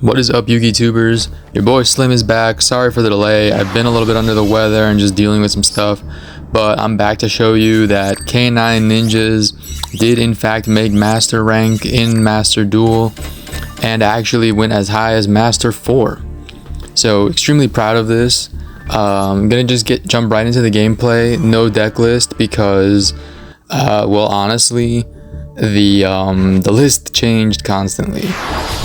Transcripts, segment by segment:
What is up, Yugi tubers? Your boy Slim is back. Sorry for the delay. I've been a little bit under the weather and just dealing with some stuff, but I'm back to show you that K9 Ninjas did in fact make Master rank in Master Duel and actually went as high as Master 4. So extremely proud of this. I'm gonna just jump right into the gameplay. No deck list because, well, honestly, the list changed constantly.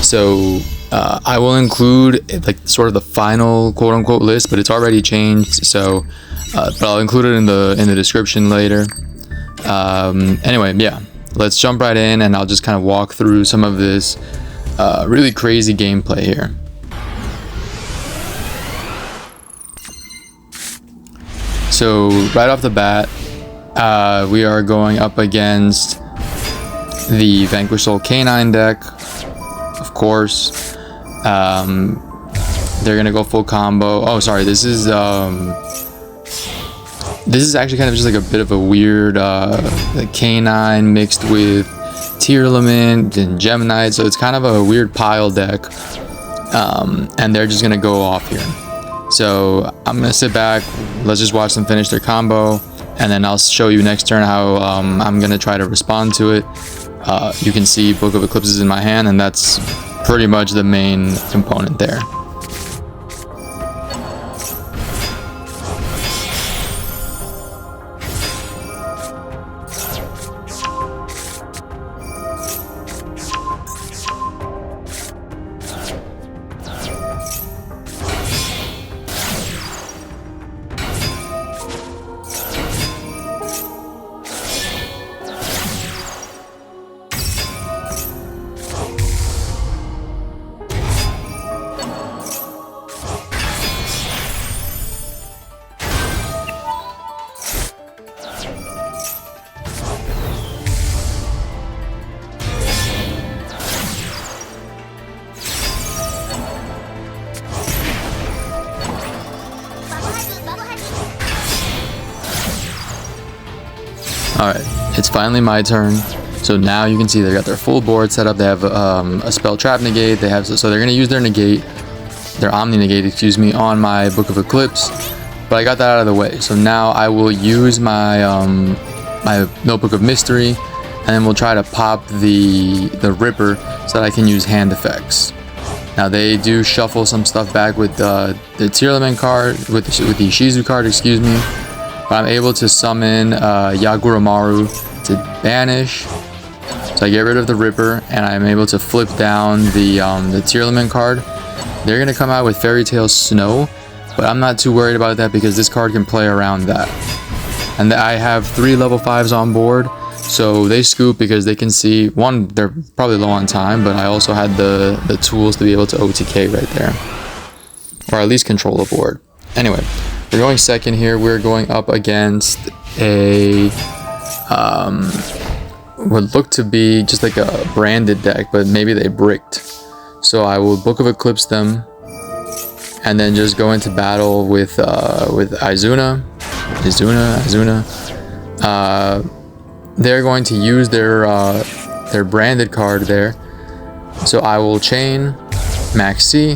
So I will include like sort of the final quote-unquote list, but it's already changed. So, but I'll include it in the description later. Anyway, yeah, let's jump right in, and I'll just kind of walk through some of this really crazy gameplay here. So right off the bat, we are going up against the Vanquish Soul K9 deck, of course. They're gonna go full combo. Oh, sorry, this is actually kind of just like a bit of a weird like K9 mixed with Tearlament and Gemini, so it's kind of a weird pile deck. And they're just gonna go off here. So I'm gonna sit back, let's just watch them finish their combo, and then I'll show you next turn how I'm gonna try to respond to it. You can see Book of Eclipses in my hand, and that's pretty much the main component there. Alright, it's finally my turn. So now you can see they got their full board set up. They have a spell trap negate. They have, so they're gonna use their negate, their omni negate, excuse me, on my Book of Eclipse. But I got that out of the way. So now I will use my my Notebook of Mystery, and then we'll try to pop the Ripper so that I can use hand effects. Now they do shuffle some stuff back with the Tearlament card, with the Shizu card, excuse me. But I'm able to summon Yagurumaru to banish. So I get rid of the Ripper, and I'm able to flip down the Tearlament card. They're gonna come out with Fairy Tale Snow, but I'm not too worried about that because this card can play around that. And I have 3 level 5s on board, so they scoop because they can see, one, they're probably low on time, but I also had the tools to be able to OTK right there, or at least control the board. Anyway, we're going second here. We're going up against a what looked to be just like a branded deck, but maybe they bricked. So I will Book of Eclipse them, and then just go into battle with Izuna. They're going to use their branded card there. So I will chain Max C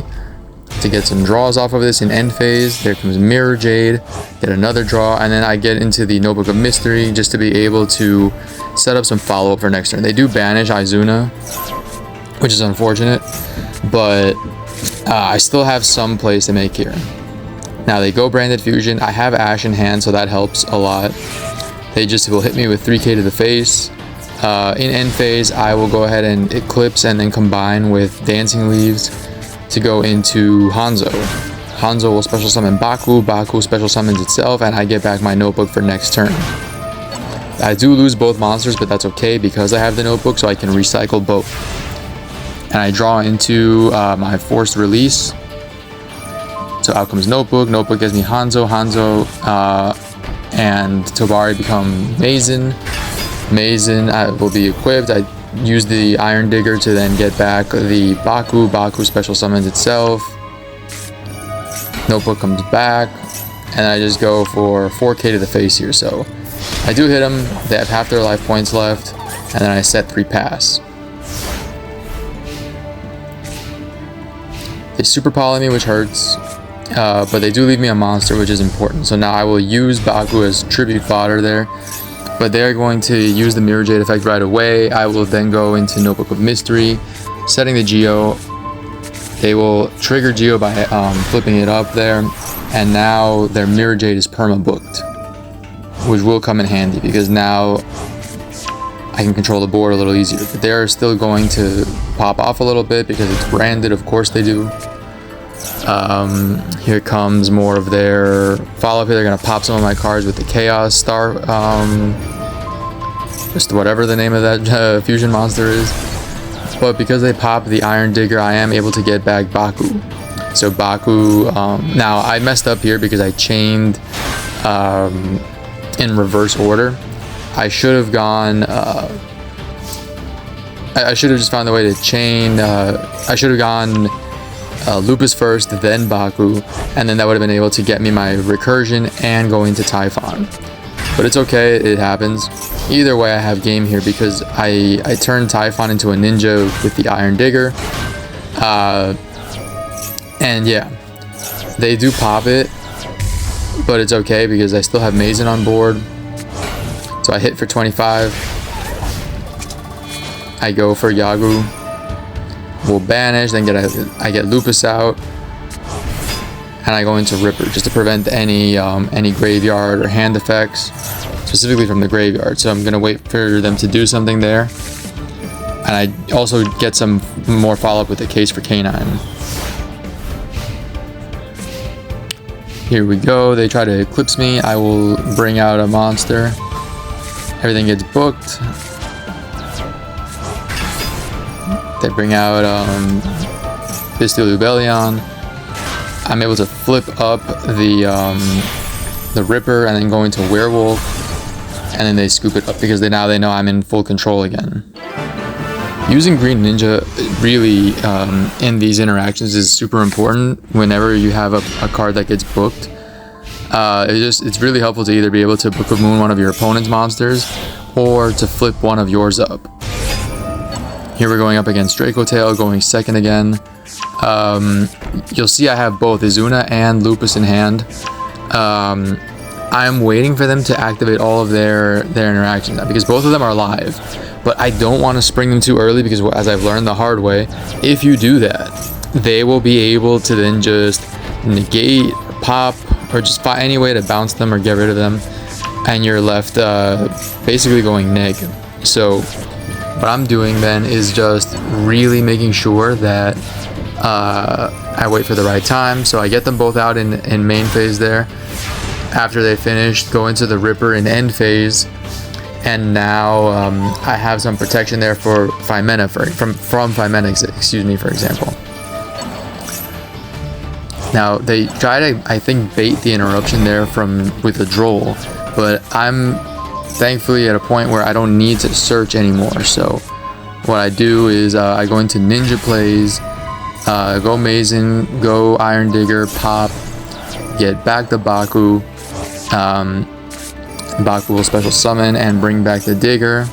to get some draws off of this in end phase. There comes Mirror Jade, get another draw, and then I get into the Notebook of Mystery just to be able to set up some follow-up for next turn. They do banish Izuna, which is unfortunate, but I still have some plays to make here. Now they go Branded Fusion. I have Ash in hand, so that helps a lot. They just will hit me with 3k to the face. In end phase, I will go ahead and Eclipse and then combine with Dancing Leaves to go into Hanzo. Hanzo will special summon Baku. Baku special summons itself, and I get back my Notebook for next turn. I do lose both monsters, but that's okay because I have the Notebook, so I can recycle both. And I draw into my Forced Release. So out comes Notebook. Notebook gives me Hanzo. Hanzo and Tobari become Mazen. Mazen will be equipped. I use the Iron Digger to then get back the Baku. Baku special summons itself. Notebook comes back, and I just go for 4k to the face here. So I do hit them. They have half their life points left, and then I set 3 pass. They super poly me, which hurts, but they do leave me a monster, which is important. So now I will use Baku as tribute fodder there, but they're going to use the Mirror Jade effect right away. I will then go into Notebook of Mystery, setting the Yugioh. They will trigger Yugioh by flipping it up there, and now their Mirror Jade is perma-booked, which will come in handy because now I can control the board a little easier. But they're still going to pop off a little bit because it's branded, of course they do. Here comes more of their follow-up here. They're going to pop some of my cards with the Chaos Star, just whatever the name of that fusion monster is. But because they pop the Iron Digger, I am able to get back Baku. So Baku, now I messed up here because I chained in reverse order. I should have gone, I should have just found a way to chain, I should have gone Lupus first, then Baku, and then that would have been able to get me my recursion and go into Typhon. But it's okay, it happens. Either way, I have game here because I turned Typhon into a ninja with the Iron Digger. And yeah, they do pop it, but it's okay because I still have Mazen on board. So I hit for 25. I go for Yagu. We'll banish, then I get Lupus out, and I go into Ripper just to prevent any graveyard or hand effects, specifically from the graveyard. So I'm gonna wait for them to do something there, and I also get some more follow-up with the case for Canine. Here we go. They try to eclipse me. I will bring out a monster. Everything gets booked. They bring out Bestial Rebellion. I'm able to flip up the Ripper and then go into Werewolf, and then they scoop it up because now they know I'm in full control again. Using Green Ninja really in these interactions is super important whenever you have a card that gets booked. It's really helpful to either be able to Book of Moon one of your opponent's monsters or to flip one of yours up. Here we're going up against Dracotail, going second again. You'll see I have both Izuna and Lupus in hand. I'm waiting for them to activate all of their interactions now because both of them are live. But I don't want to spring them too early because, as I've learned the hard way, if you do that, they will be able to then just negate, pop, or just find any way to bounce them or get rid of them, and you're left basically going neg. So what I'm doing then is just really making sure that I wait for the right time. So I get them both out in main phase there. After they finish, go into the Ripper in end phase. And now I have some protection there for Phimena, from Phimena, excuse me, for example. Now they try to, I think, bait the interruption there with the Droll, but I'm thankfully at a point where I don't need to search anymore. So what I do is I go into Ninja plays, go Mazen, go Iron Digger, pop, get back the Baku. Baku will special summon and bring back the Digger.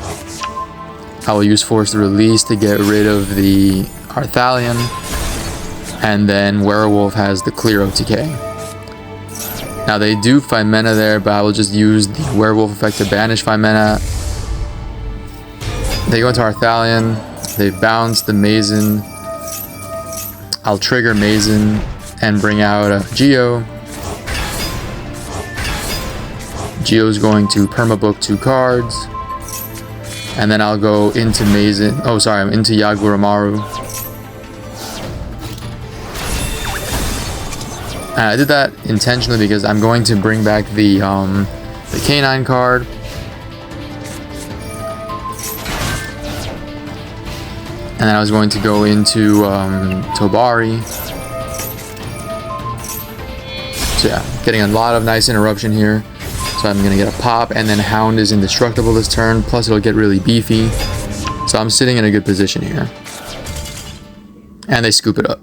I will use Force Release to get rid of the Arthalion. And then Werewolf has the clear OTK. Now they do Phimena there, but I will just use the Werewolf effect to banish Phimena. They go into Arthalion. They bounce the Mazen. I'll trigger Mazen and bring out Yugioh. Yugioh's going to permabook 2 cards, and then I'll go into Mazen. Oh, sorry, I'm into Yaguramaru. And I did that intentionally because I'm going to bring back the Canine card. And then I was going to go into Tobari. So yeah, getting a lot of nice interruption here. So I'm going to get a pop, and then Hound is indestructible this turn, plus it'll get really beefy. So I'm sitting in a good position here. And they scoop it up.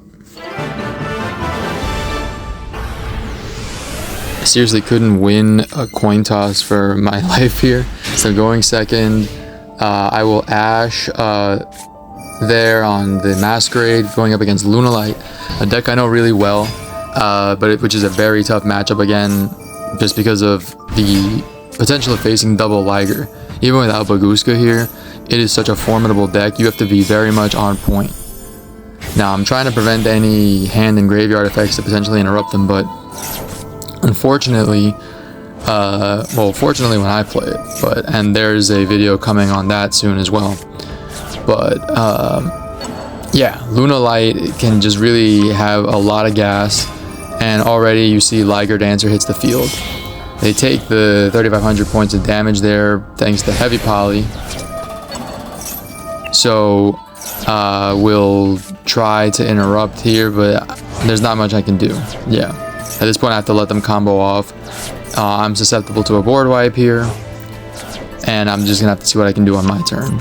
I seriously couldn't win a coin toss for my life here. So going second, I will Ash there on the Masquerade, going up against Lunalight, a deck I know really well, which is a very tough matchup again, just because of the potential of facing double Liger. Even without Baguska here, it is such a formidable deck. You have to be very much on point. Now, I'm trying to prevent any hand and graveyard effects to potentially interrupt them, but unfortunately, fortunately when I play it, and there's a video coming on that soon as well. But yeah, Lunalight can just really have a lot of gas, and already you see Liger Dancer hits the field. They take the 3,500 points of damage there thanks to Heavy Poly. So we'll try to interrupt here, but there's not much I can do. Yeah, at this point I have to let them combo off. I'm susceptible to a board wipe here, and I'm just gonna have to see what I can do on my turn.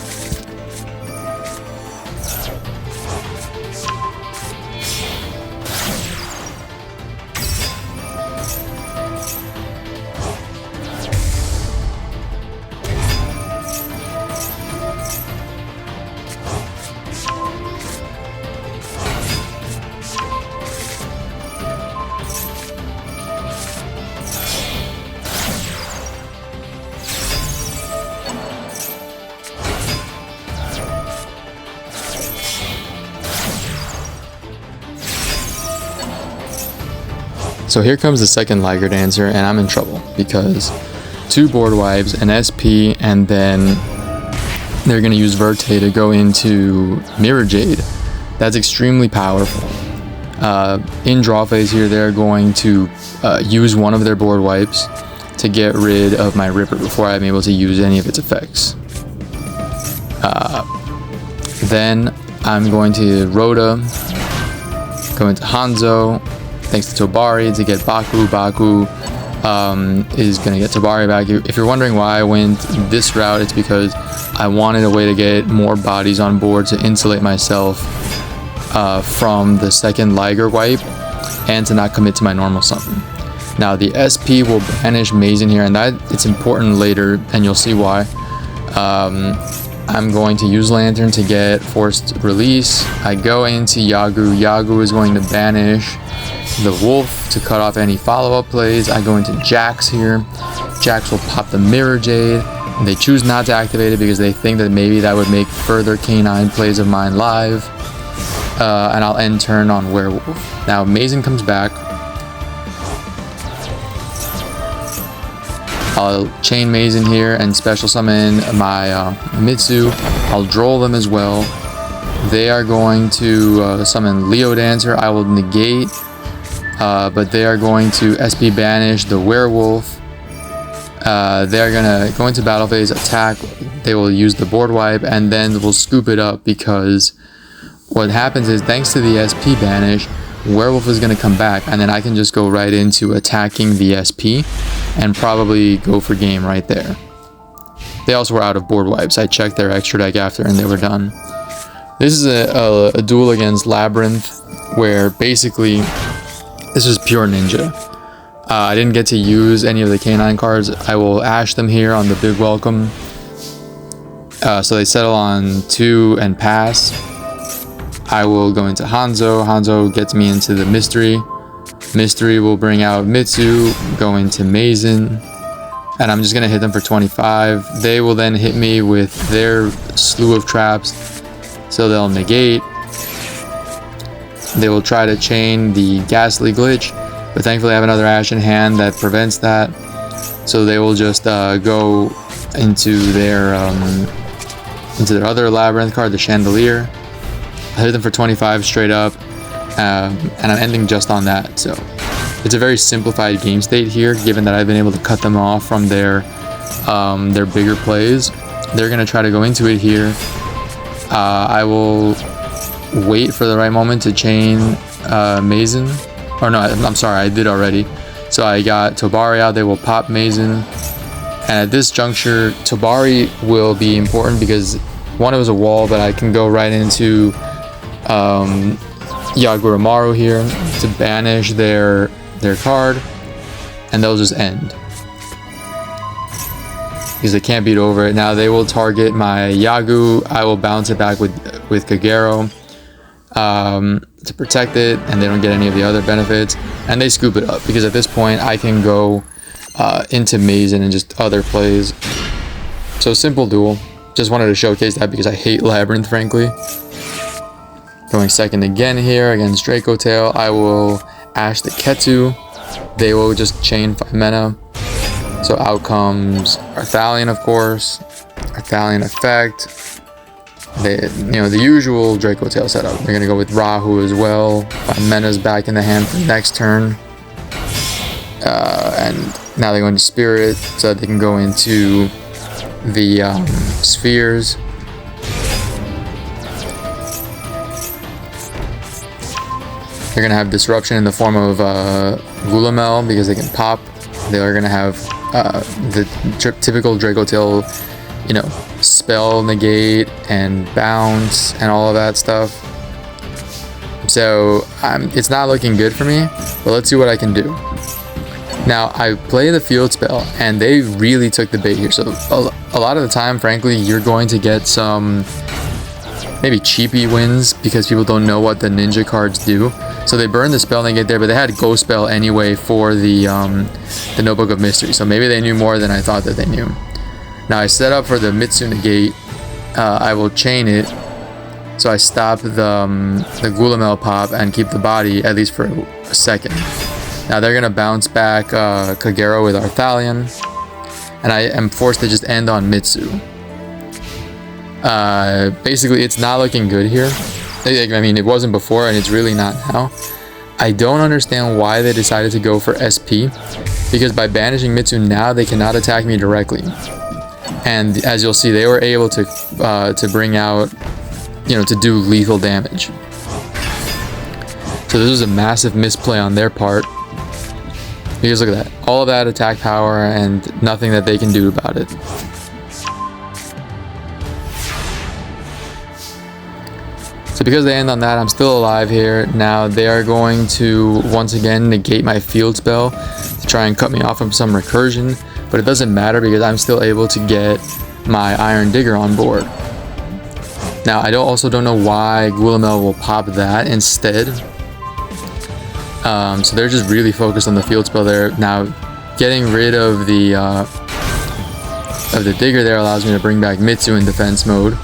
So here comes the second Liger Dancer, and I'm in trouble because 2 board wipes, an SP, and then they're going to use Verte to go into Mirror Jade. That's extremely powerful. In draw phase here, they're going to use one of their board wipes to get rid of my Ripper before I'm able to use any of its effects. Then I'm going to Rhoda, go into Hanzo, thanks to Tobari to get Baku. Baku is going to get Tobari back. If you're wondering why I went this route, it's because I wanted a way to get more bodies on board to insulate myself from the second Liger wipe and to not commit to my normal summon. Now the SP will banish Mazen here, and that it's important later, and you'll see why. I'm going to use Lantern to get forced release. I go into Yagu. Yagu is going to banish the Wolf to cut off any follow-up plays. I go into Jax here. Jax will pop the Mirror Jade. They choose not to activate it because they think that maybe that would make further Canine plays of mine live. And I'll end turn on Werewolf. Now Mazen comes back. I'll chain Mazen here and special summon my Mitsu. I'll droll them as well. They are going to summon Leo Dancer. I will negate. But they are going to SP banish the Werewolf. They're gonna go into battle phase, attack. They will use the board wipe, and then we'll scoop it up, because what happens is, thanks to the SP banish, Werewolf is gonna come back, and then I can just go right into attacking the SP and probably go for game right there. They also were out of board wipes. I checked their extra deck after, and they were done. This is a duel against Labyrinth, where basically this is pure ninja. I didn't get to use any of the Canine cards. I will ash them here on the Big Welcome. So they settle on 2 and pass. I will go into Hanzo. Hanzo gets me into the Mystery. Mystery will bring out Mitsu, go into Mazen, and I'm just going to hit them for 25. They will then hit me with their slew of traps, so they'll negate. They will try to chain the Ghastly Glitch, but thankfully I have another Ash in hand that prevents that. So they will just go into their other Labyrinth card, the Chandelier. I hit them for 25 straight up, and I'm ending just on that. So it's a very simplified game state here, given that I've been able to cut them off from their bigger plays. They're gonna try to go into it here. I will wait for the right moment to chain Mazen. Or no, I'm sorry, I did already. So I got Tobari out. They will pop Mazen, and at this juncture Tobari will be important because one, it was a wall, but I can go right into Yaguramaru here to banish their card, and they'll just end because they can't beat over it. Now they will target my Yagu. I will bounce it back with with Yugioh to protect it, and they don't get any of the other benefits, and they scoop it up because at this point I can go into Mazen and just other plays. So simple duel. Just wanted to showcase that because I hate Labyrinth, frankly. Going second again here against Dracotail. I will Ash the Ketu. They will just chain 5 mana. So out comes Arthalion, of course. Arthalion effect. The usual Dracotail setup. They're gonna go with Rahu as well. 5 mana's back in the hand for next turn. And now they go into Spirit, so that they can go into the spheres. They're gonna have disruption in the form of Gulamel because they can pop. They are gonna have the typical Dracotail, spell negate and bounce and all of that stuff. So it's not looking good for me, but let's see what I can do. Now I play the field spell and they really took the bait here. So a lot of the time, frankly, you're going to get some maybe cheapy wins because people don't know what the ninja cards do. So they burn the spell and they get there, but they had Ghost Spell anyway for the Notebook of Mystery. So maybe they knew more than I thought that they knew. Now I set up for the Mitsu negate. I will chain it. So I stop the Gulamel pop and keep the body at least for a second. Now they're gonna bounce back Yugioh with Arthalion, and I am forced to just end on Mitsu. Basically, it's not looking good here. I mean, it wasn't before, and it's really not now. I don't understand why they decided to go for SP, because by banishing Mitsu now, they cannot attack me directly. And as you'll see, they were able to bring out, to do lethal damage. So this was a massive misplay on their part. Because look at that, all of that attack power and nothing that they can do about it. So because they end on that, I'm still alive here. Now they are going to once again negate my field spell to try and cut me off from some recursion, but it doesn't matter because I'm still able to get my Iron Digger on board. Now I also don't know why Gulamel will pop that instead. So they're just really focused on the field spell there. Now, getting rid of the Digger there allows me to bring back Mitsu in defense mode.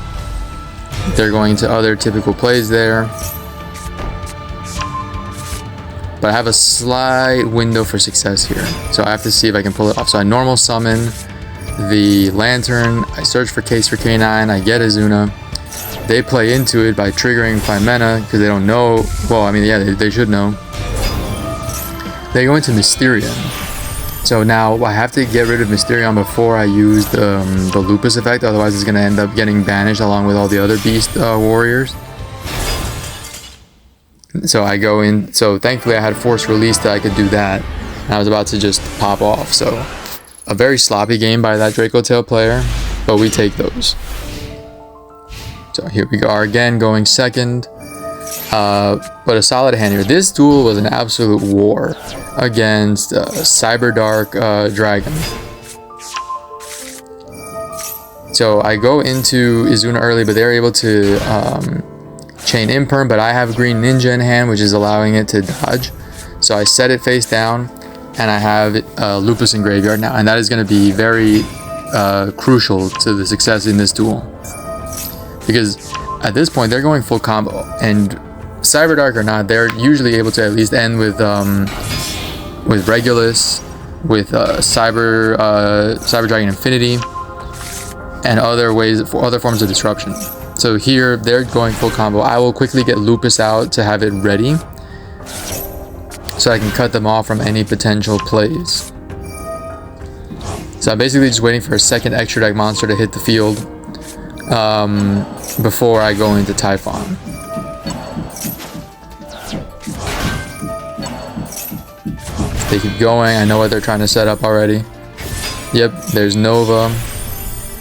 They're going to other typical plays there. But I have a slight window for success here. So I have to see if I can pull it off. So I normal summon the Lantern. I search for Case for K9. I get Azuna. They play into it by triggering 5 mana because they don't know. Well, I mean, yeah, they should know. They go into Mysterion. So now I have to get rid of Mysterion before I use the Lupus effect, otherwise it's going to end up getting banished along with all the other Beast warriors. So I go in, so thankfully I had Force Release that I could do that, and I was about to just pop off. So a very sloppy game by that Dracotail player, but we take those. So here we are again, going second. But a solid hand here. This duel was an absolute war against Cyberdark Dragon. So I go into Izuna early, but they're able to chain Imperm, but I have Green Ninja in hand, which is allowing it to dodge. So I set it face down, and I have Lupus in graveyard now, and that is going to be very crucial to the success in this duel. Because at this point, they're going full combo, and Cyberdark or not, they're usually able to at least end with Regulus, with Cyber Dragon Infinity, and other forms of disruption. So here they're going full combo. I will quickly get Lupus out to have it ready, so I can cut them off from any potential plays. So I'm basically just waiting for a second extra deck monster to hit the field before I go into Typhon. They keep going. I know what they're trying to set up already. Yep, there's Nova.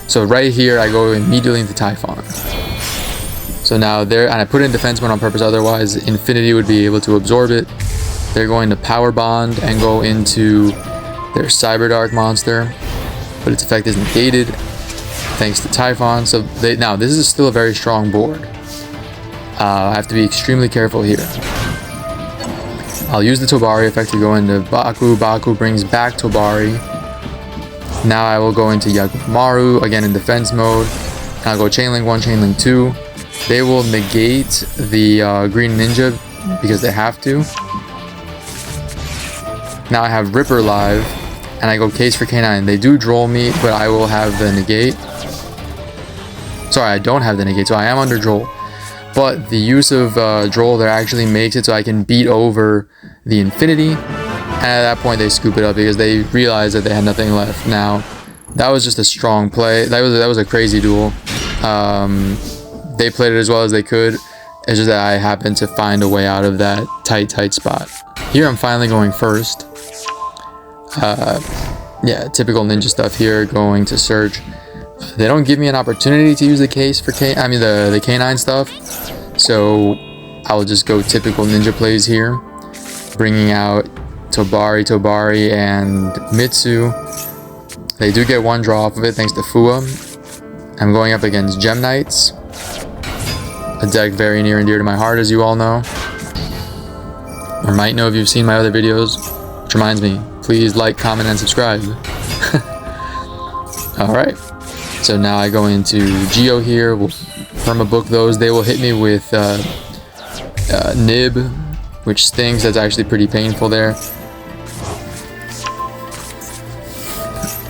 So right here, I go immediately into Typhon. So now and I put in defense mode on purpose, otherwise Infinity would be able to absorb it. They're going to Power Bond and go into their Cyberdark monster, but its effect is negated thanks to Typhon. So now this is still a very strong board. I have to be extremely careful here. I'll use the Tobari effect to go into Baku. Baku brings back Tobari. Now I will go into Yagumaru, again in defense mode. And I'll go Chainlink 1, Chainlink 2. They will negate the Green Ninja because they have to. Now I have Ripper live, and I go Case for K9. They do droll me, but I will have the negate. Sorry, I don't have the negate, so I am under droll. But the use of droll there actually makes it so I can beat over the Infinity. And at that point they scoop it up because they realized that they had nothing left. Now, that was just a strong play. That was a crazy duel. They played it as well as they could. It's just that I happened to find a way out of that tight spot. Here I'm finally going first. Yeah, typical ninja stuff here, going to search. They don't give me an opportunity to use the case for the K9 stuff. So I'll just go typical ninja plays here, bringing out Tobari, and Mitsu. They do get one draw off of it thanks to Fua. I'm going up against Gem Knights, a deck very near and dear to my heart, as you all know, or might know if you've seen my other videos. Which reminds me, please like, comment, and subscribe. Alright, so now I go into Yugioh here. We'll permabook those. They will hit me with Nib, which stings. That's actually pretty painful there.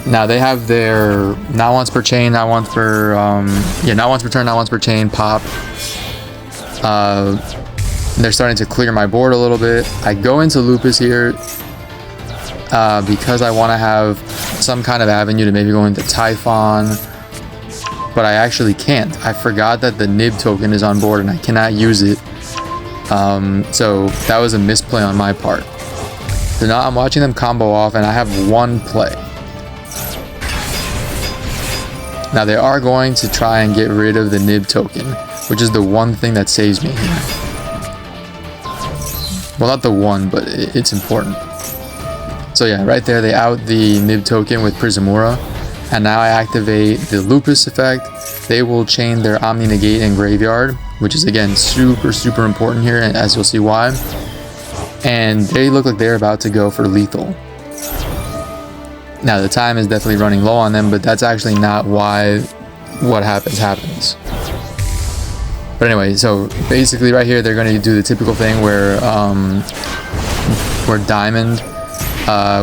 Now they have their not once per chain, not once per not once per turn, not once per chain pop. They're starting to clear my board a little bit. I go into Lupus here because I want to have some kind of avenue to maybe go into Typhon, but I actually can't. I forgot that the Nib token is on board and I cannot use it. So that was a misplay on my part. So now I'm watching them combo off and I have one play. Now they are going to try and get rid of the Nib token, which is the one thing that saves me here. Well, not the one, but it's important. So yeah, right there they out the Nib token with Prismura. And now I activate the Lupus effect. They will chain their Omni Negate and Graveyard, which is again super important here, and as you'll see why. And they look like they're about to go for lethal. Now the time is definitely running low on them, but that's actually not why what happens. But anyway, so basically right here they're going to do the typical thing where Diamond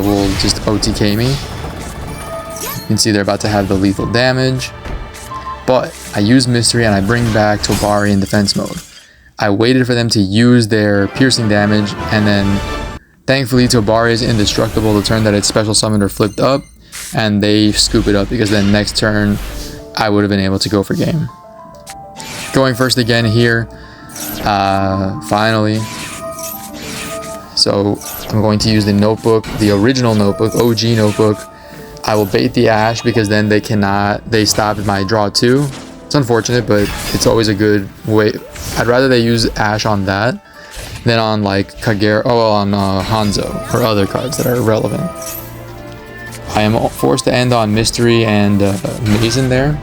will just OTK me. You can see they're about to have the lethal damage. But I use Mystery and I bring back Tobari in defense mode. I waited for them to use their piercing damage, and then thankfully Tobari is indestructible the turn that it's special summoned or flipped up, and they scoop it up because then next turn I would have been able to go for game. Going first again here, finally. So I'm going to use the notebook, the original notebook, OG notebook. I will bait the Ash because then they stop at my draw 2. It's unfortunate, but it's always a good way. I'd rather they use Ash on that than on like Kagero, on Hanzo or other cards that are relevant. I am forced to end on Mystery and Mazen there,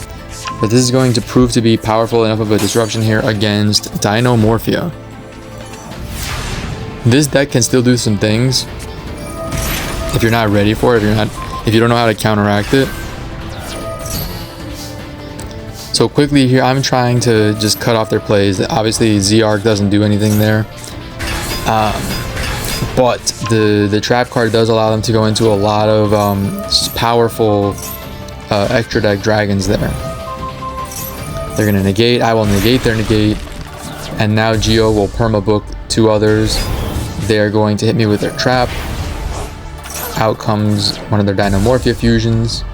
but this is going to prove to be powerful enough of a disruption here against Dinomorphia. This deck can still do some things if you're not ready for it, if you don't know how to counteract it. So quickly here, I'm trying to just cut off their plays. Obviously, Z-Arc doesn't do anything there. But the trap card does allow them to go into a lot of powerful extra deck dragons there. They're going to negate. I will negate their negate. And now Yugioh will permabook 2 others. They're going to hit me with their trap. Out comes one of their Dinomorphia fusions.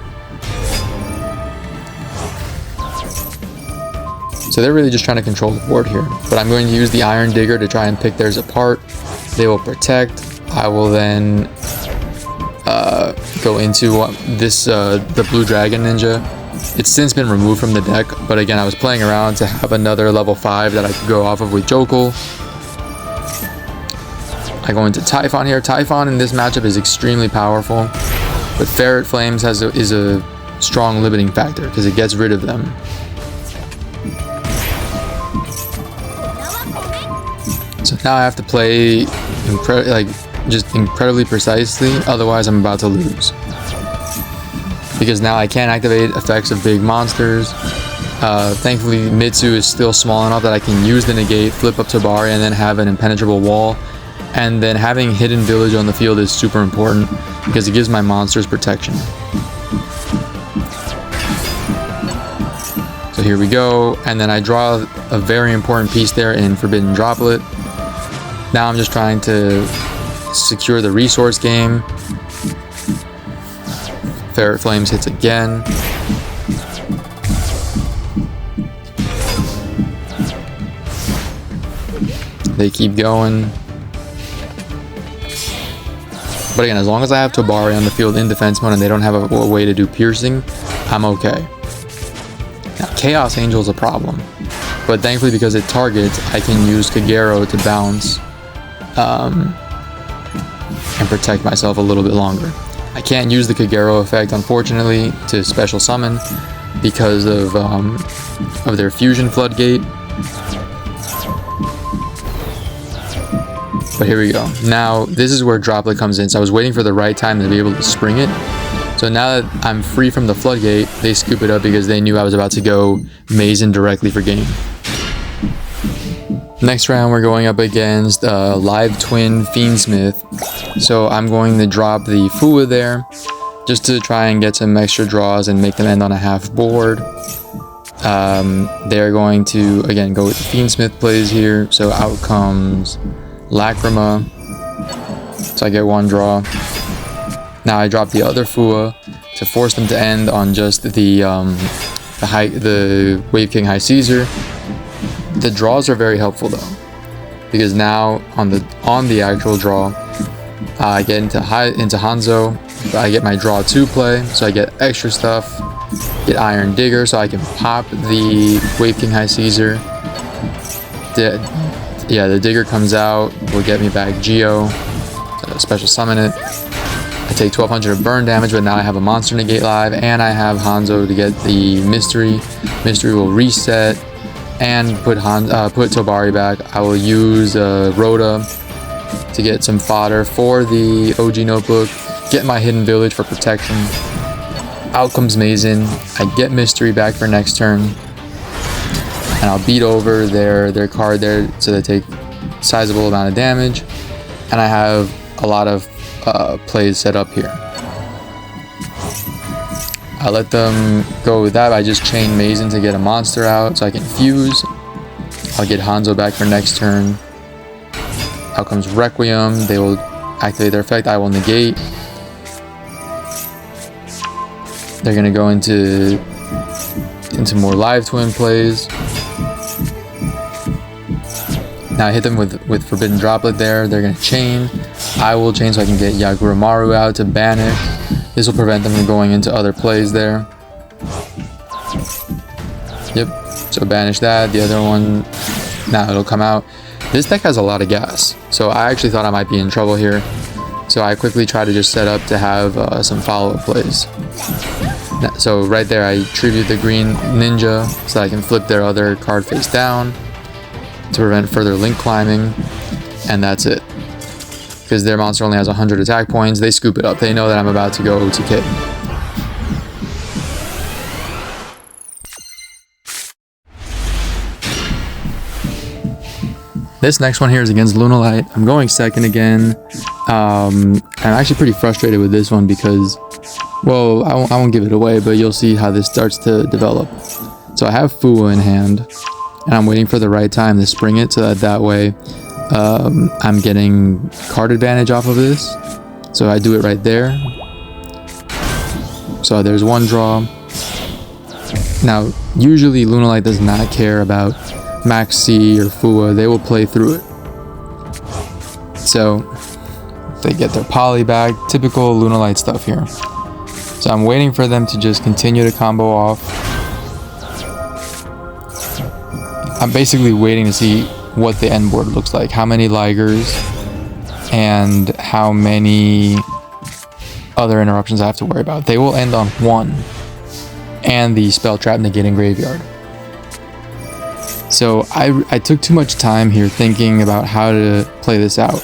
So they're really just trying to control the board here. But I'm going to use the Iron Digger to try and pick theirs apart. They will protect. I will then go into the Blue Dragon Ninja. It's since been removed from the deck, but again, I was playing around to have another level 5 that I could go off of with Jokel. I go into Typhon here. Typhon in this matchup is extremely powerful, but Ferret Flames is a strong limiting factor because it gets rid of them. Now I have to play just incredibly precisely, otherwise I'm about to lose. Because now I can't activate effects of big monsters. Thankfully, Mitsu is still small enough that I can use the negate, flip up Tabari, and then have an impenetrable wall. And then having hidden village on the field is super important because it gives my monsters protection. So here we go, and then I draw a very important piece there in Forbidden Droplet. Now I'm just trying to secure the resource game. Ferret Flames hits again. They keep going. But again, as long as I have Tabari on the field in defense mode and they don't have a way to do piercing, I'm okay. Now, Chaos Angel is a problem. But thankfully, because it targets, I can use Kagero to bounce and protect myself a little bit longer. I can't use the Kagero effect, unfortunately, to special summon because of their fusion floodgate. But here we go. Now, this is where Droplet comes in. So I was waiting for the right time to be able to spring it. So now that I'm free from the floodgate, they scoop it up because they knew I was about to go Mazen directly for game. Next round, we're going up against Live Twin Fiendsmith. So I'm going to drop the Fua there just to try and get some extra draws and make them end on a half board. They're going to, again, go with the Fiendsmith plays here. So out comes Lacrima. So I get one draw. Now I drop the other Fua to force them to end on just the Wave King High Caesar. The draws are very helpful though, because now on the actual draw, I get into Hanzo. I get my draw 2 play, so I get extra stuff. Get Iron Digger, so I can pop the Wave King High Caesar. The Digger comes out, will get me back Yugioh. So special summon it. I take 1200 of burn damage, but now I have a monster negate live, and I have Hanzo to get the mystery. Mystery will reset and put Tabari back. I will use Rhoda to get some fodder for the OG notebook. Get my hidden village for protection. Out comes Mazen. I get mystery back for next turn, and I'll beat over their card there, so they take sizable amount of damage. And I have a lot of plays set up here. I let them go with that. I just chain Mazen to get a monster out so I can fuse. I'll get Hanzo back for next turn. Out comes Requiem. They will activate their effect. I will negate. They're gonna go into more Live Twin plays. Now I hit them with Forbidden Droplet there. They're gonna chain. I will chain so I can get Yagurumaru out to banish. This will prevent them from going into other plays there. Yep, so banish that. The other one, now it'll come out. This deck has a lot of gas, so I actually thought I might be in trouble here. So I quickly try to just set up to have some follow-up plays. So right there, I tribute the green ninja so that I can flip their other card face down to prevent further link climbing, and that's it. Because their monster only has 100 attack points, they scoop it up. They know that I'm about to go OTK. This next one here is against Lunalight. I'm going second again. I'm actually pretty frustrated with this one because, well, I won't give it away, but you'll see how this starts to develop. So I have Fua in hand, and I'm waiting for the right time to spring it so that way I'm getting card advantage off of this. So I do it right there. So there's one draw. Now, usually Lunalight does not care about Max C or Fua. They will play through it. So they get their poly back. Typical Lunalight stuff here. So I'm waiting for them to just continue to combo off. I'm basically waiting to see what the end board looks like. How many Ligers and how many other interruptions I have to worry about. They will end on 1 and the spell trap negating graveyard. So I took too much time here thinking about how to play this out.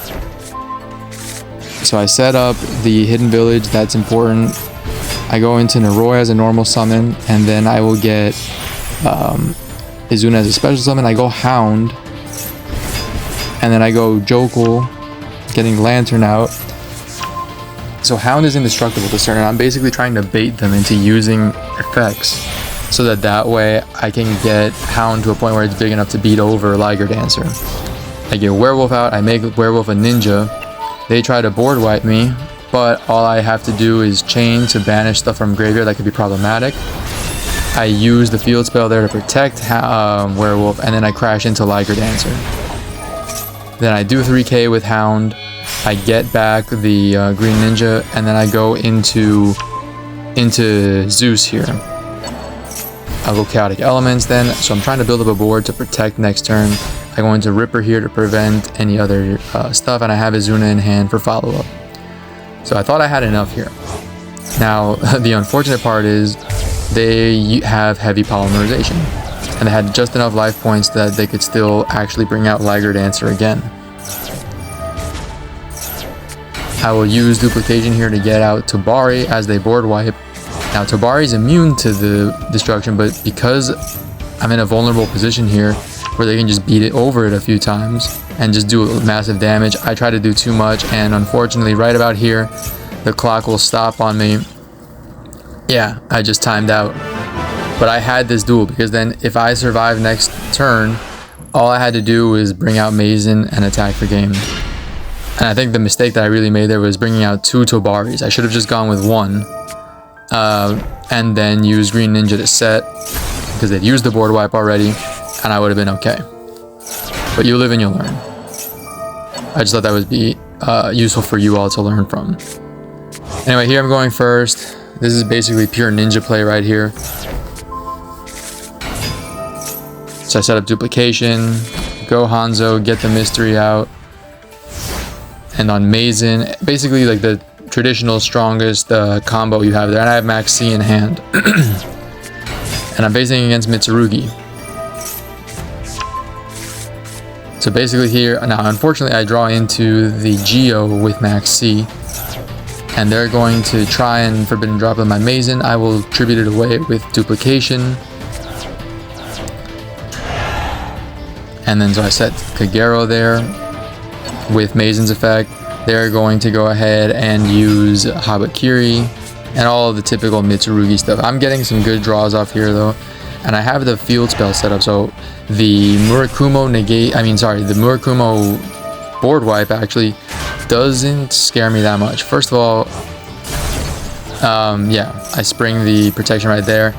So I set up the hidden village, that's important. I go into Noroi as a normal summon, and then I will get Izuna as a special summon. I go Hound, and then I go Jokel, getting Lantern out. So Hound is indestructible to start, and I'm basically trying to bait them into using effects so that way I can get Hound to a point where it's big enough to beat over Liger Dancer. I get Werewolf out, I make Werewolf a ninja. They try to board wipe me, but all I have to do is chain to banish stuff from graveyard that could be problematic. I use the field spell there to protect Werewolf, and then I crash into Liger Dancer. Then I do 3k with Hound. I get back the Green Ninja, and then I go into Zeus here. I'll go Chaotic Elements then, so I'm trying to build up a board to protect next turn. I go into Ripper here to prevent any other stuff, and I have Izuna in hand for follow-up. So I thought I had enough here. Now, the unfortunate part is they have heavy polymerization, and they had just enough life points that they could still actually bring out Liger Dancer again. I will use Duplication here to get out Tobari as they board wipe. Now Tobari is immune to the destruction, but because I'm in a vulnerable position here where they can just beat it over it a few times and just do massive damage, I try to do too much, and unfortunately right about here the clock will stop on me. Yeah, I just timed out. But I had this duel, because then if I survive next turn, all I had to do was bring out Mazen and attack for game. And I think the mistake that I really made there was bringing out 2 Tobaris. I should have just gone with 1. And then use Green Ninja to set, because they've used the board wipe already, and I would have been okay. But you live and you learn. I just thought that would be useful for you all to learn from. Anyway, here I'm going first. This is basically pure ninja play right here. So I set up Duplication, go Hanzo, get the Mystery out. And on Mazen, basically like the traditional strongest combo you have there. And I have Max C in hand. And I'm facing against Mitsurugi. So basically here, now unfortunately I draw into the Yugioh with Max C. And they're going to try and Forbidden Drop on my Mazen. I will tribute it away with Duplication. And then so I set Kagero there with Mazen's effect. They're going to go ahead and use Habakiri and all of the typical Mitsurugi stuff. I'm getting some good draws off here though. And I have the field spell set up, so the Murakumo the Murakumo board wipe actually doesn't scare me that much. First of all, yeah, I spring the protection right there,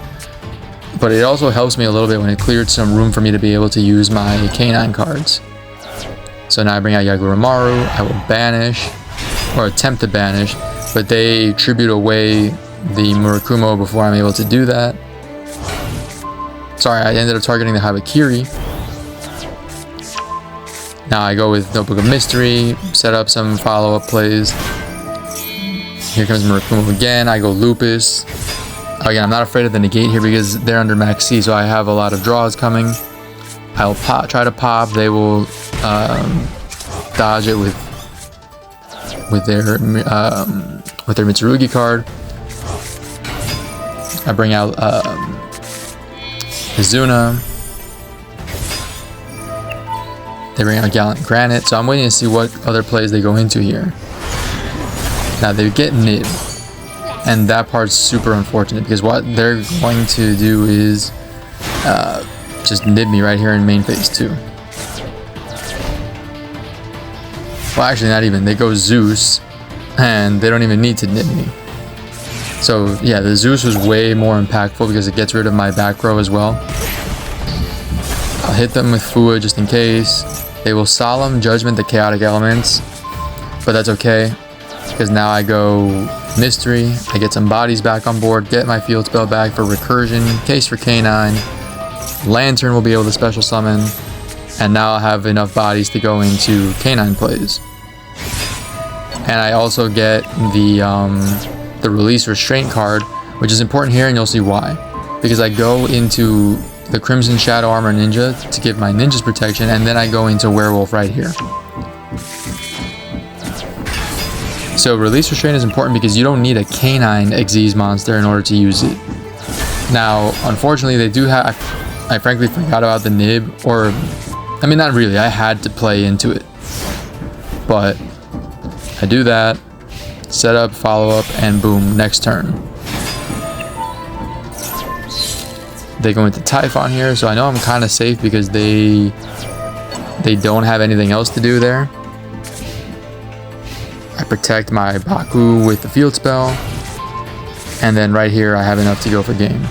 but it also helps me a little bit when it cleared some room for me to be able to use my K9 cards. So now I bring out Yaguramaru, I will banish, or attempt to banish, but they tribute away the Murakumo before I'm able to do that. Sorry, I ended up targeting the Habakiri. Now I go with Notebook of Mystery, set up some follow-up plays. Here comes Murakumo again, I go Lupus. Again, I'm not afraid of the negate here because they're under Max C, so I have a lot of draws coming. I'll try to pop, they will dodge it with their Mitsurugi card. I bring out Izuna. They bring out Gallant Granite, so I'm waiting to see what other plays they go into here. Now they get Nib, and that part's super unfortunate because what they're going to do is just nib me right here in main phase 2. Well, actually not even. They go Zeus, and they don't even need to nib me. So yeah, the Zeus was way more impactful because it gets rid of my back row as well. I'll hit them with Fua just in case. They will Solemn Judgment the Chaotic Elements, but that's okay because now I go Mystery. I get some bodies back on board, get my field spell back for Recursion, case for K9. Lantern will be able to special summon, and now I'll have enough bodies to go into K9 plays. And I also get the Release Restraint card, which is important here, and you'll see why. Because I go into the Crimson Shadow Armor Ninja to give my ninjas protection, and then I go into Werewolf right here. So Release Restraint is important because you don't need a canine Xyz monster in order to use it. Now, unfortunately, they do have... I frankly forgot about the nib, or... I mean, not really. I had to play into it. But I do that, set up, follow up, and boom, next turn. They go into Typhon here, so I know I'm kind of safe because they don't have anything else to do there. I protect my Baku with the field spell, and then right here I have enough to go for game.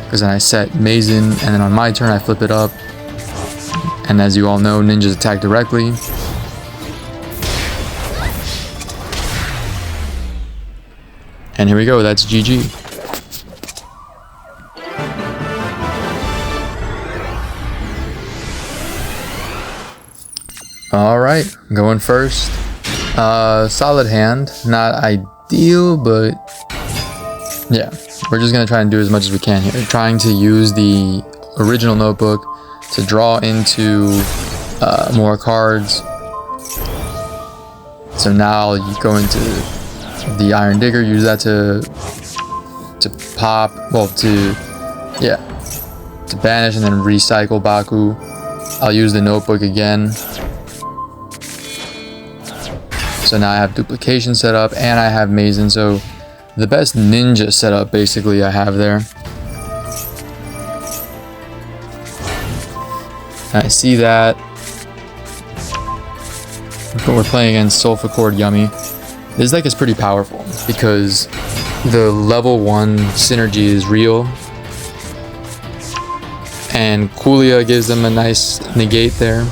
Because then I set Mazen, and then on my turn I flip it up. And as you all know, ninjas attack directly. And here we go, that's GG. Alright, going first. Solid hand, not ideal, but yeah, we're just gonna try and do as much as we can here. Trying to use the original notebook to draw into more cards. So now you go into the Iron Digger, use that to pop, well, to banish and then recycle Baku. I'll use the notebook again. So now I have duplication set up and I have Mazen, so the best ninja setup basically I have there. I see that. But we're playing against Solfachord Yummy. This deck is pretty powerful because the level 1 synergy is real. And Kulia gives them a nice negate there.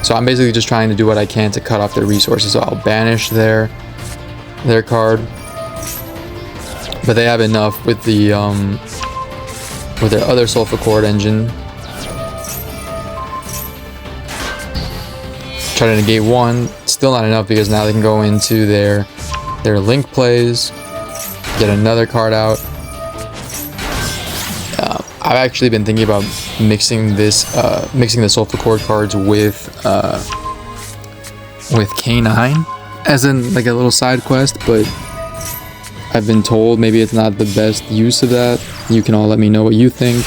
So I'm basically just trying to do what I can to cut off their resources. So I'll banish their card. But they have enough with the with their other Solfachord engine. Try to negate one, still not enough because now they can go into their link plays, get another card out. I've actually been thinking about mixing this, mixing the Solfachord cards with K9, as in like a little side quest, but I've been told maybe it's not the best use of that. You can all let me know what you think.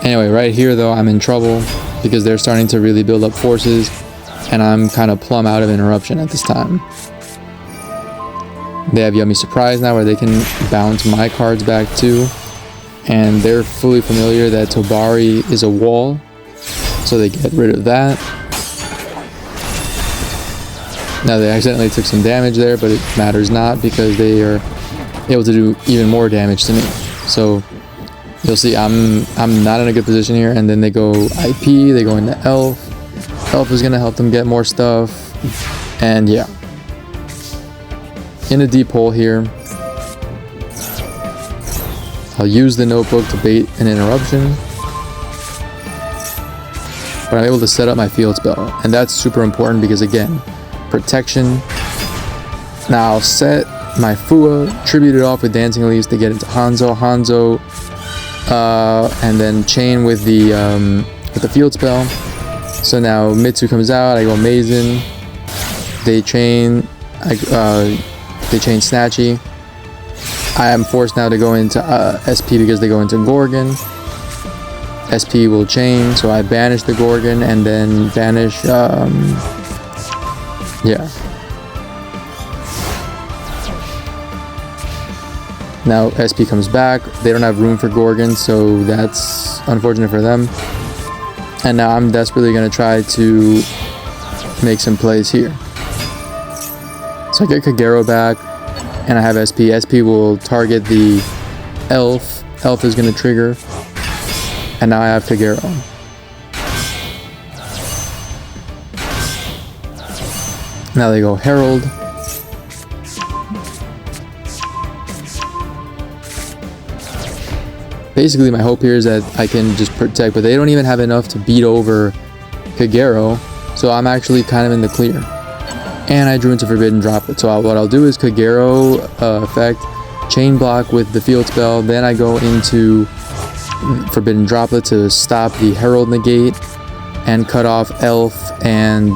Anyway, right here though, I'm in trouble because they're starting to really build up forces, and I'm kind of plumb out of interruption at this time. They have Yummy Surprise now where they can bounce my cards back too. And they're fully familiar that Tobari is a wall, so they get rid of that. Now they accidentally took some damage there, but it matters not because they are able to do even more damage to me. So you'll see I'm not in a good position here, and then they go IP, they go into Elf. Elf is gonna help them get more stuff, and yeah. In a deep hole here. I'll use the notebook to bait an interruption, but I'm able to set up my field spell, and that's super important because again, protection. Now I'll set my Fua, tribute it off with Dancing Leaves to get into Hanzo, and then chain with the field spell. So now Mitsu comes out, I go Mazen, they chain Snatchy. I am forced now to go into SP because they go into Gorgon. SP will chain, so I banish the Gorgon and then banish, yeah. Now SP comes back, they don't have room for Gorgon, so that's unfortunate for them. And now I'm desperately going to try to make some plays here. So I get Kagero back. And I have SP. SP will target the Elf. Elf is going to trigger. And now I have Kagero. Now they go Herald. Basically, my hope here is that I can just protect, but they don't even have enough to beat over Kagero. So I'm actually kind of in the clear. And I drew into Forbidden Droplet. So what I'll do is Kagero effect, chain block with the field spell. Then I go into Forbidden Droplet to stop the Herald negate and cut off Elf and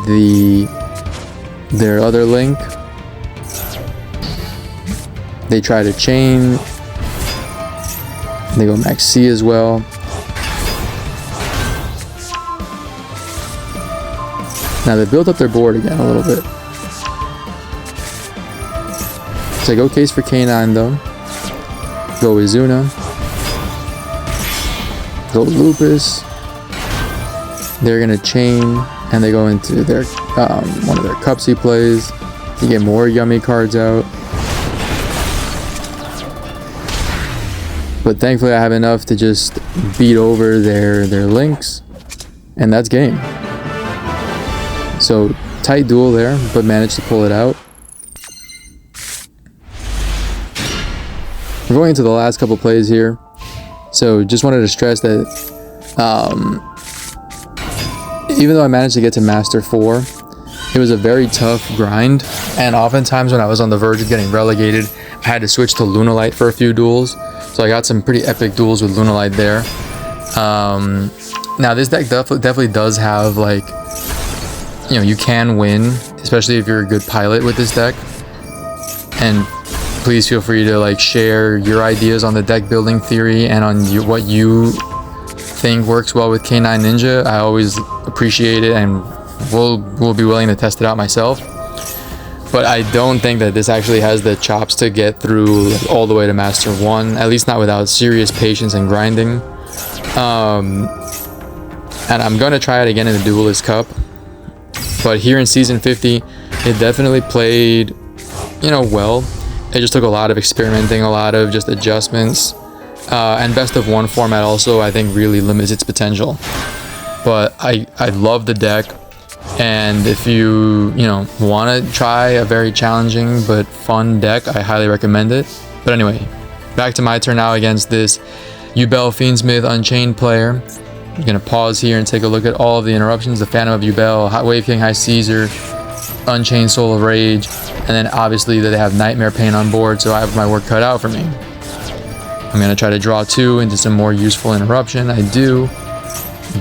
their other link. They try to chain. They go max C as well. Now they build up their board again a little bit. So I go case for K9 though. Go Izuna. Go Lupus. They're gonna chain and they go into their one of their cups he plays to get more yummy cards out. But thankfully I have enough to just beat over their links, and that's game. So tight duel there, but managed to pull it out. We're going into the last couple plays here, so just wanted to stress that even though I managed to get to Master 4, it was a very tough grind, and oftentimes when I was on the verge of getting relegated, I had to switch to Lunalight for a few duels. So I got some pretty epic duels with Lunalight there. Now this deck definitely does have, like, you know, you can win, especially if you're a good pilot with this deck. And please feel free to like share your ideas on the deck building theory and on what you think works well with K9 Ninja. I always appreciate it, and we'll be willing to test it out myself. But I don't think that this actually has the chops to get through like, all the way to Master 1, at least not without serious patience and grinding. And I'm gonna try it again in the Duelist Cup. But here in Season 50, it definitely played, you know, well. It just took a lot of experimenting, a lot of just adjustments. And best of one format also, I think, really limits its potential. But I love the deck. And if you want to try a very challenging but fun deck, I highly recommend it. But anyway, back to my turn now against this Yubel Fiendsmith Unchained player. I'm going to pause here and take a look at all of the interruptions. The Phantom of Yubel, Hot Wave King, High Caesar, Unchained Soul of Rage, and then obviously they have Nightmare Pain on board, so I have my work cut out for me. I'm going to try to draw 2 into some more useful interruption. I do.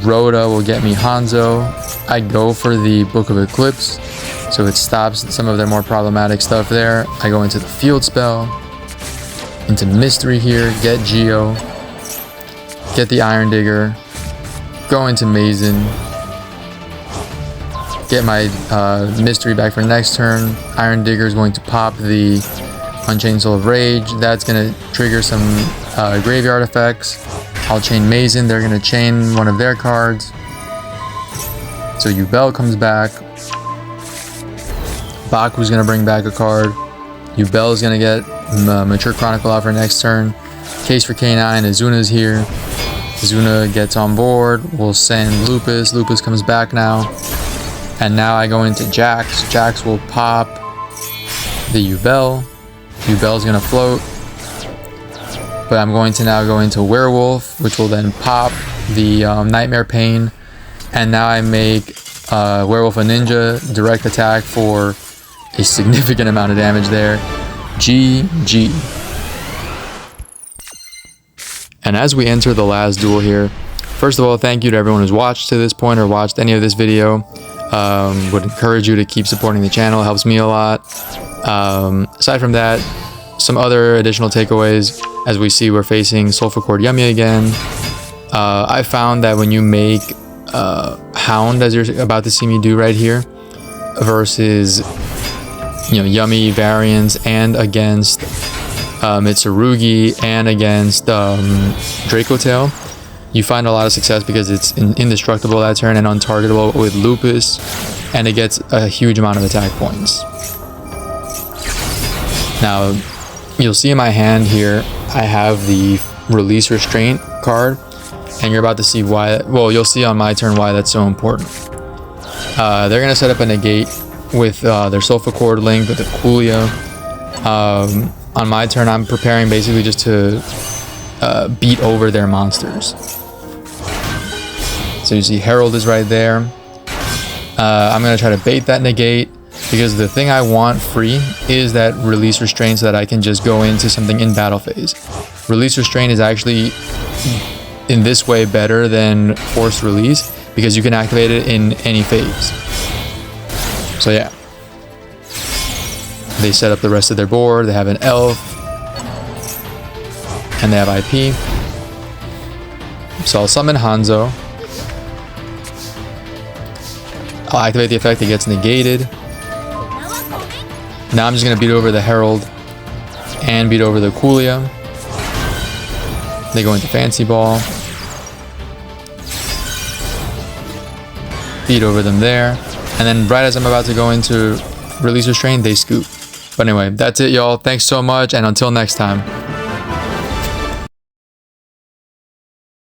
Rhoda will get me Hanzo. I go for the Book of Eclipse, so it stops some of their more problematic stuff there. I go into the Field Spell, into Mystery here, get Yugioh, get the Iron Digger, go into Mazen, get my Mystery back for next turn. Iron Digger is going to pop the Unchained Soul of Rage. That's going to trigger some graveyard effects. I'll chain Mazen. They're going to chain one of their cards. So Yubel comes back. Baku's going to bring back a card. Yubel is going to get Mature Chronicle out for next turn. Case for K9. Izuna's here. Izuna gets on board. We'll send Lupus. Lupus comes back now. And now I go into Jax. Jax will pop the Yubel. Yubel's going to float. But I'm going to now go into Werewolf, which will then pop the Nightmare Pain. And now I make Werewolf a Ninja, direct attack for a significant amount of damage there. GG. And as we enter the last duel here, first of all, thank you to everyone who's watched to this point or watched any of this video. Would encourage you to keep supporting the channel, it helps me a lot. Aside from that, some other additional takeaways. As we see, we're facing Solfachord Yummy again. I found that when you make Hound, as you're about to see me do right here, versus Yummy variants, and against Mitsurugi, and against Dracotail, you find a lot of success because it's indestructible that turn and untargetable with Lupus, and it gets a huge amount of attack points. Now, you'll see in my hand here, I have the Release Restraint card, and you're about to see why. Well, you'll see on my turn why that's so important. They're going to set up a negate with their Solfachord link with the Coolio. On my turn, I'm preparing basically just to beat over their monsters. So you see Herald is right there. I'm going to try to bait that negate. Because the thing I want free is that release restraint so that I can just go into something in battle phase. Release restraint is actually in this way better than forced release because you can activate it in any phase. So yeah. They set up the rest of their board. They have an elf. And they have IP. So I'll summon Hanzo. I'll activate the effect, it gets negated. Now I'm just going to beat over the Herald and beat over the Coolia. They go into Fancy Ball. Beat over them there. And then right as I'm about to go into Release Restraint, they scoop. But anyway, that's it, y'all. Thanks so much, and until next time.